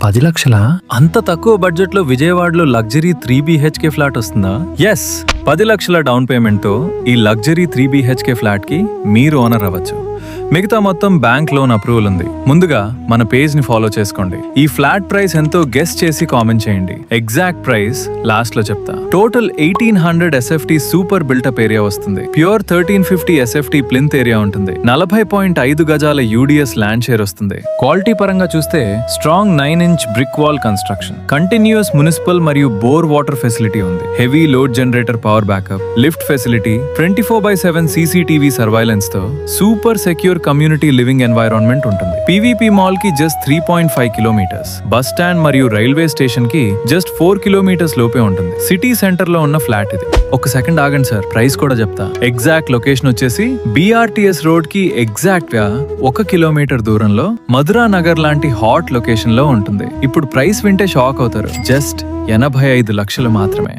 10 లక్షలా? అంత తక్కువ బడ్జెట్ లో విజయవాడలో లగ్జరీ 3 BHK ఫ్లాట్ వస్తుందా? ఎస్, 10 లక్షల డౌన్ పేమెంట్ తో ఈ లగ్జరీ 3 BHK ఫ్లాట్ కి మీరు ఓనర్ అవ్వచ్చు. మిగతా మొత్తం బ్యాంక్ లోన్ అప్రూవల్ ఉంది. ముందుగా మన పేజ్ ని ఫాలో చేసుకోండి. ఈ ఫ్లాట్ ప్రైస్ ఎంతో గెస్ చేసి కామెంట్ చేయండి. ఎగ్జాక్ట్ ప్రైస్ లాస్ట్ లో చెప్తా. Total 1800 SFT super built up area వస్తుంది. ప్యూర్ 1350 SFT ప్లింత్ ఏరియా ఉంటుంది. 40.5 గజాల UDS ల్యాండ్ షేర్ వస్తుంది. క్వాలిటీ పరంగా చూస్తే strong 9-inch brick wall construction, continuous municipal మరియు బోర్ వాటర్ ఫెసిలిటీ ఉంది. Heavy load generator power backup, lift facility, 24/7 CCTV surveillance తో super secure community living environment ఉంటుంది. PVP mall కి జస్ట్ 3.5 కిలోమీటర్స్, బస్ స్టాండ్ మరియు railway station కి just 4 kilometres లోపే ఉంటుంది. City centre లో ఉన్న ఫ్లాట్ ఇది. ఒక సెకండ్ ఆగండి సార్, ప్రైస్ కూడా చెప్తా. ఎగ్జాక్ట్ లొకేషన్ వచ్చేసి BRTS రోడ్ కి ఎగ్జాక్ట్ గా 1 కిలోమీటర్ దూరంలో మధురా నగర్ లాంటి హాట్ లొకేషన్ లో ఉంటుంది. ఇప్పుడు ప్రైస్ వింటే షాక్ అవుతారు. జస్ట్ 85 లక్షలు మాత్రమే.